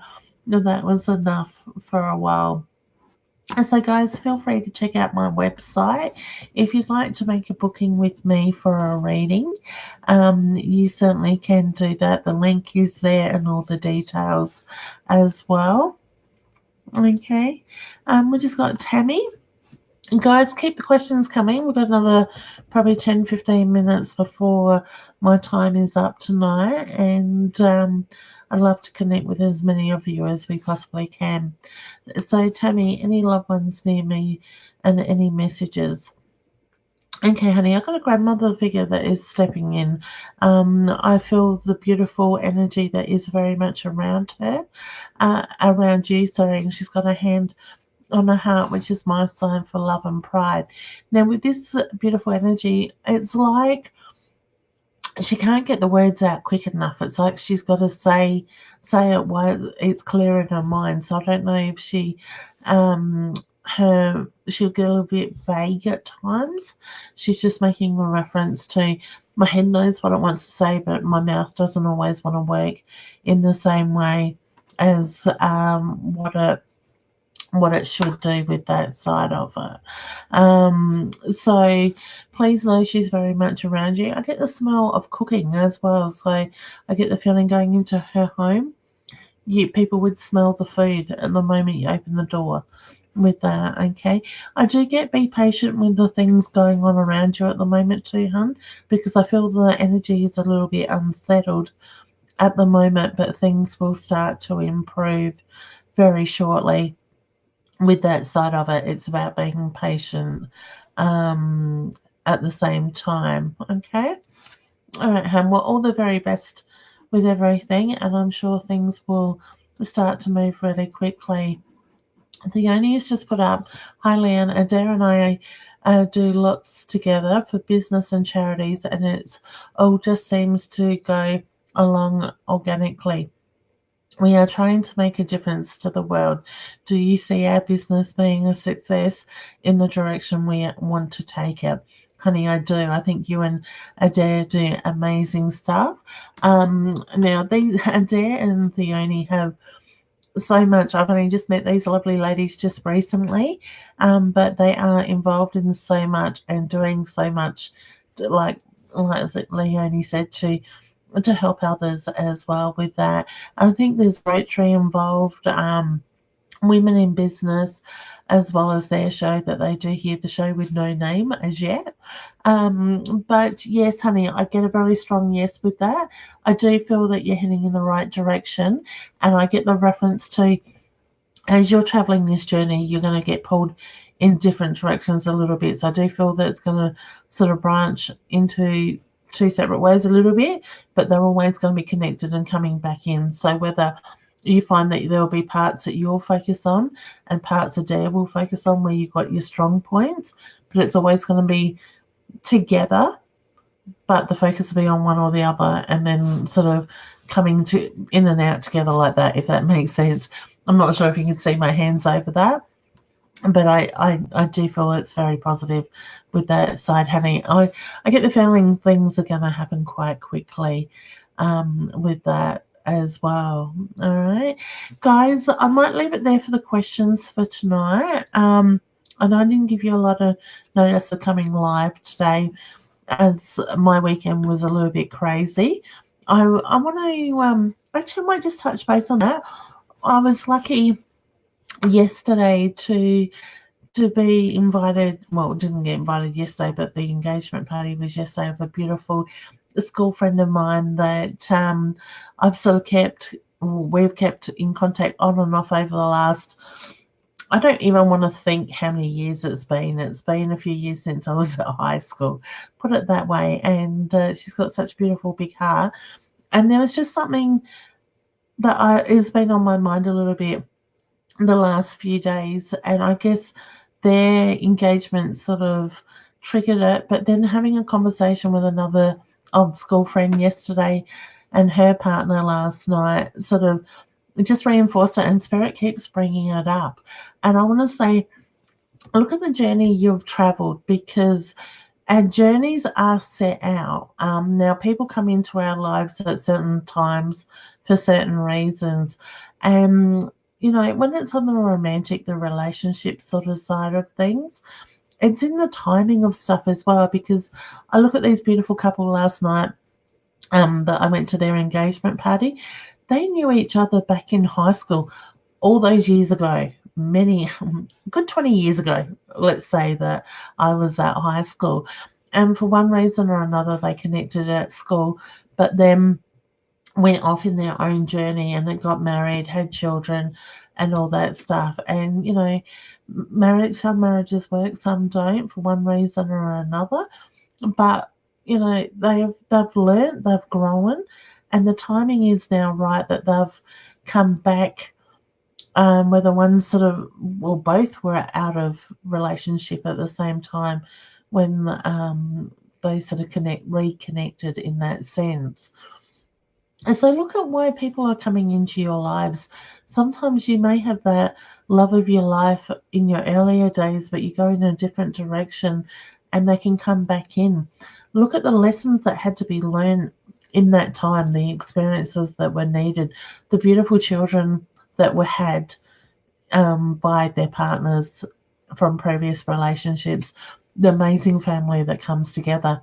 that was enough for a while. So guys, feel free to check out my website. If you'd like to make a booking with me for a reading, you certainly can do that. The link is there and all the details as well. Okay, we just got Tammy. And guys, keep the questions coming. We've got another probably 10-15 minutes before my time is up tonight, and I'd love to connect with as many of you as we possibly can. So, Tammy, any loved ones near me and any messages? Okay, honey, I've got a grandmother figure that is stepping in. I feel the beautiful energy that is very much around her, around you, sorry, and she's got a hand on her heart, which is my sign for love and pride. Now, with this beautiful energy, it's like she can't get the words out quick enough. It's like she's got to say it while it's clear in her mind. So I don't know if she'll get a little bit vague at times. She's just making a reference to my head knows what it wants to say, but my mouth doesn't always want to work in the same way as what it should do with that side of it. So please know she's very much around you. I get the smell of cooking as well. So I get the feeling going into her home, people would smell the food at the moment you open the door with that. Okay, I do get be patient with the things going on around you at the moment too, hun, because I feel the energy is a little bit unsettled at the moment, but things will start to improve very shortly. With that side of it, it's about being patient at the same time. Okay. All right, Ham. Well, all the very best with everything, and I'm sure things will start to move really quickly. The only has just put up, hi Leanne, Adair and I do lots together for business and charities, and it all just seems to go along organically. We are trying to make a difference to the world. Do you see our business being a success in the direction we want to take it? Honey, I do. I think you and Adair do amazing stuff. Now, Adair and Theone have so much. I've only just met these lovely ladies just recently, but they are involved in so much and doing so much, like Leonie said, to help others as well with that. I think there's Rotary involved, Women in Business, as well as their show that they do here, the show with no name as yet. But yes, honey, I get a very strong yes with that. I do feel that you're heading in the right direction, and I get the reference to, as you're traveling this journey, you're going to get pulled in different directions a little bit. So I do feel that it's going to sort of branch into two separate ways a little bit, but they're always going to be connected and coming back in. So whether you find that there'll be parts that you'll focus on and parts Adair will focus on where you've got your strong points, but it's always going to be together, but the focus will be on one or the other, and then sort of coming to in and out together like that, if that makes sense. I'm not sure if you can see my hands over that, but I do feel it's very positive with that side, honey. I get the feeling things are going to happen quite quickly with that as well. All right, guys, I might leave it there for the questions for tonight. And I didn't give you a lot of notice of coming live today, as my weekend was a little bit crazy. I want to actually I might just touch base on that. I was lucky yesterday to be invited. Well, didn't get invited yesterday, but the engagement party was yesterday of a beautiful school friend of mine that we've kept in contact on and off over the last, I don't even want to think how many years it's been. It's been a few years since I was at high school, put it that way. And she's got such a beautiful big heart. And there was just something that has been on my mind a little bit the last few days. And I guess their engagement sort of triggered it. But then having a conversation with another old school friend yesterday and her partner last night sort of just reinforced it, and Spirit keeps bringing it up. And I want to say, look at the journey you've traveled, because our journeys are set out. Now, people come into our lives at certain times for certain reasons. And, you know, when it's on the romantic, the relationship sort of side of things, it's in the timing of stuff as well, because I look at these beautiful couple last night that I went to their engagement party. They knew each other back in high school all those years ago, good 20 years ago, let's say, that I was at high school. And for one reason or another, they connected at school, but then went off in their own journey and they got married, had children, and all that stuff. And, you know, some marriages work, some don't, for one reason or another. But, you know, they've learned, they've grown, and the timing is now right that they've come back, whether one sort of, well, both were out of relationship at the same time when they sort of reconnected in that sense. And so look at why people are coming into your lives. Sometimes you may have that love of your life in your earlier days, but you go in a different direction and they can come back in. Look at the lessons that had to be learned in that time, the experiences that were needed, the beautiful children that were had by their partners from previous relationships, the amazing family that comes together.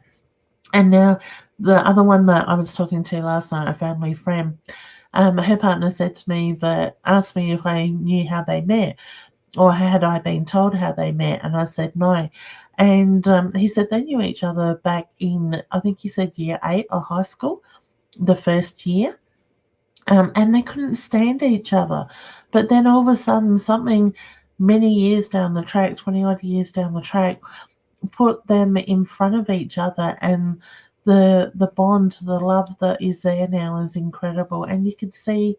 And now the other one that I was talking to last night, a family friend, her partner said to me asked me if I knew how they met, or had I been told how they met, and I said no. And he said they knew each other back in, I think he said year 8 of high school, the first year. And they couldn't stand each other. But then all of a sudden, something many years down the track, 20 odd years down the track, put them in front of each other, and the bond, the love that is there now is incredible. And you can see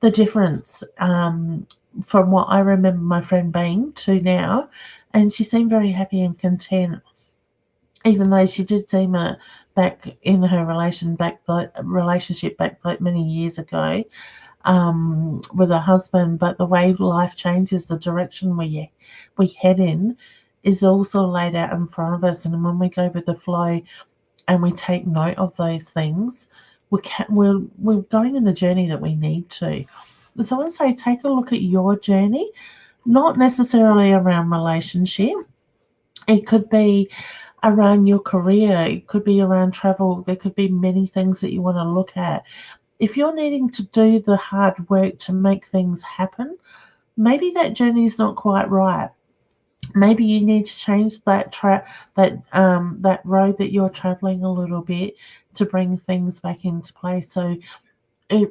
the difference from what I remember my friend being to now, and she seemed very happy and content, even though she did seem back in her relationship back like many years ago with her husband. But the way life changes, the direction we head in is also laid out in front of us, and when we go with the flow and we take note of those things, we're going in the journey that we need to. So I want to say, take a look at your journey, not necessarily around relationship. It could be around your career. It could be around travel. There could be many things that you want to look at. If you're needing to do the hard work to make things happen, maybe that journey is not quite right. Maybe you need to change that that road that you're traveling a little bit to bring things back into place. So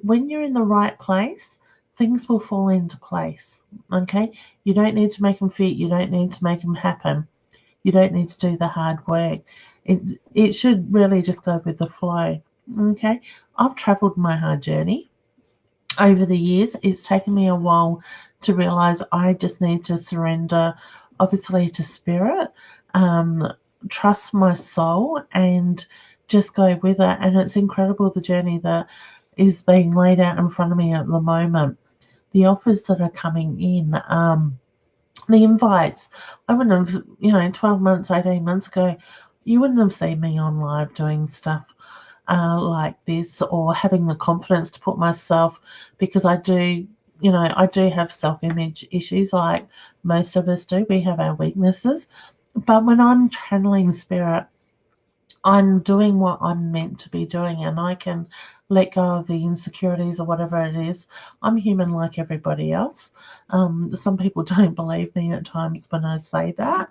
when you're in the right place, things will fall into place. Okay, you don't need to make them fit. You don't need to make them happen. You don't need to do the hard work. It should really just go with the flow. Okay, I've traveled my hard journey over the years. It's taken me a while to realize I just need to surrender, obviously, to spirit, trust my soul, and just go with it. And it's incredible, the journey that is being laid out in front of me at the moment. The offers that are coming in, the invites. I wouldn't have, 12 months, 18 months ago, you wouldn't have seen me on live doing stuff like this, or having the confidence to put myself, because I do have self-image issues like most of us do. We have our weaknesses. But when I'm channeling spirit, I'm doing what I'm meant to be doing, and I can let go of the insecurities or whatever it is. I'm human like everybody else. Some people don't believe me at times when I say that,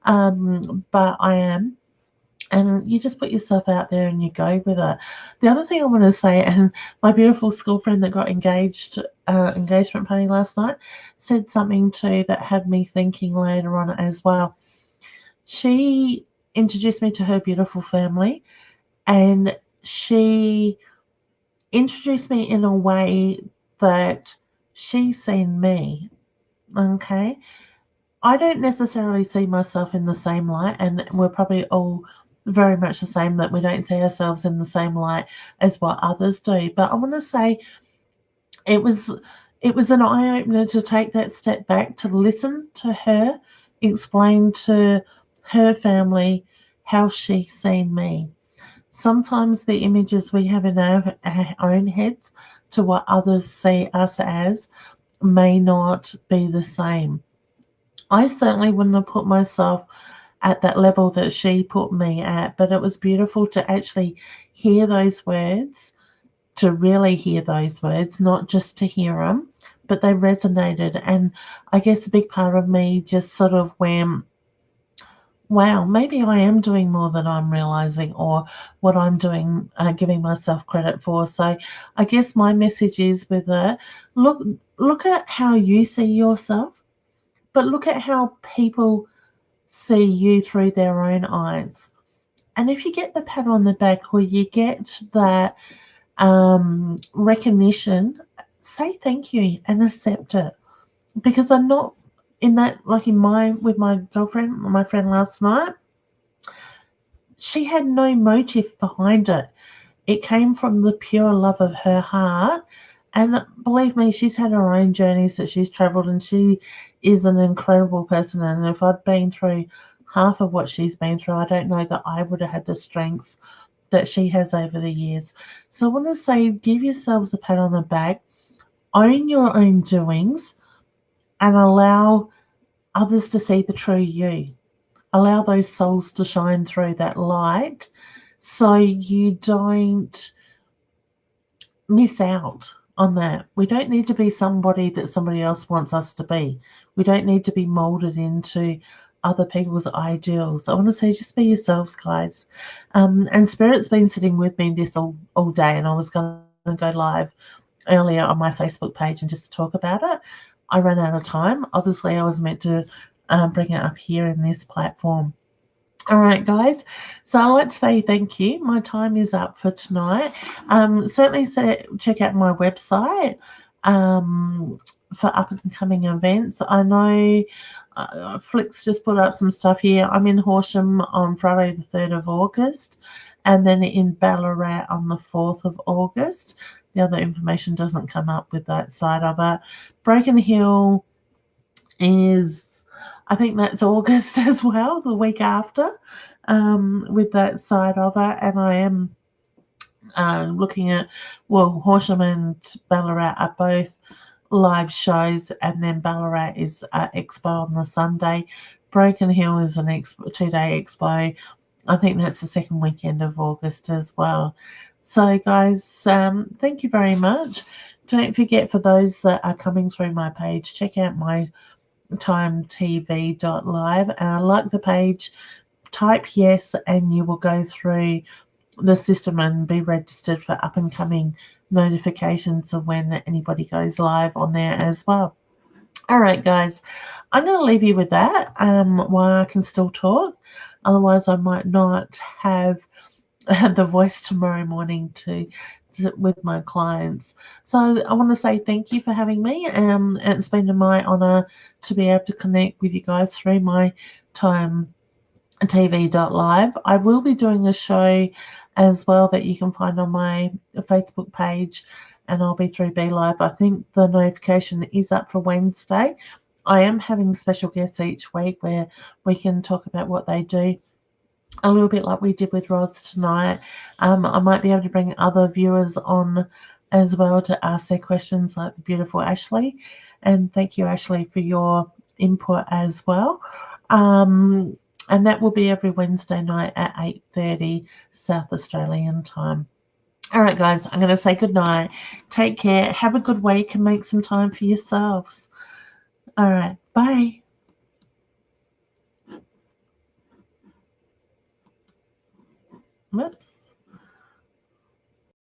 but I am. And you just put yourself out there and you go with it. The other thing I want to say, and my beautiful school friend that got engagement party last night, said something too that had me thinking later on as well. She introduced me to her beautiful family, and she introduced me in a way that she's seen me. Okay, I don't necessarily see myself in the same light, and we're probably all very much the same, that we don't see ourselves in the same light as what others do. But I want to say it was an eye-opener to take that step back, to listen to her explain to her family how she's seen me. Sometimes the images we have in our own heads to what others see us as may not be the same. I certainly wouldn't have put myself at that level that she put me at, but it was beautiful to actually hear those words, to really hear those words, not just to hear them, but they resonated. And I guess a big part of me just sort of went, wow, maybe I am doing more than I'm realizing, or what I'm doing, giving myself credit for. So I guess my message is with it, look at how you see yourself, but look at how people see you through their own eyes. And if you get the pat on the back, or you get that recognition, say thank you and accept it. Because I'm not in that, like with my girlfriend, my friend last night, she had no motive behind it. It came from the pure love of her heart. And believe me, she's had her own journeys that she's traveled, and she is an incredible person. And if I'd been through half of what she's been through, I don't know that I would have had the strengths that she has over the years. So I want to say, give yourselves a pat on the back, own your own doings, and allow others to see the true you. Allow those souls to shine through that light, so you don't miss out on that. We don't need to be somebody that somebody else wants us to be. We don't need to be molded into other people's ideals. I want to say, just be yourselves, guys. And Spirit's been sitting with me this all day, and I was going to go live earlier on my Facebook page and just talk about it. I ran out of time. Obviously, I was meant to bring it up here in this platform. All right, guys. So I'd like to say thank you. My time is up for tonight. Certainly check out my website for up-and-coming events. I know Flick's just put up some stuff here. I'm in Horsham on Friday the 3rd of August, and then in Ballarat on the 4th of August. The other information doesn't come up with that side of it. Broken Hill is, I think that's August as well, the week after, with that side of it. And I am looking at, Horsham and Ballarat are both live shows, and then Ballarat is expo on the Sunday. Broken Hill is an 2-day expo. I think that's the second weekend of August as well. So, guys, thank you very much. Don't forget, for those that are coming through my page, check out my Mytimetv.live. Like the page, type yes, and you will go through the system and be registered for up and coming notifications of when anybody goes live on there as well. All right, guys, I'm going to leave you with that while I can still talk. Otherwise, I might not have the voice tomorrow morning with my clients. So I want to say thank you for having me. It's been my honor to be able to connect with you guys through my Mytimetv.live. I will be doing a show as well that you can find on my Facebook page, and I'll be through BeLive. I think the notification is up for Wednesday. I am having special guests each week where we can talk about what they do, a little bit like we did with Roz tonight. I might be able to bring other viewers on as well to ask their questions, like the beautiful Ashley. And thank you, Ashley, for your input as well. And that will be every Wednesday night at 8:30 South Australian time. All right, guys, I'm going to say good night. Take care. Have a good week and make some time for yourselves. All right, bye. Whoops.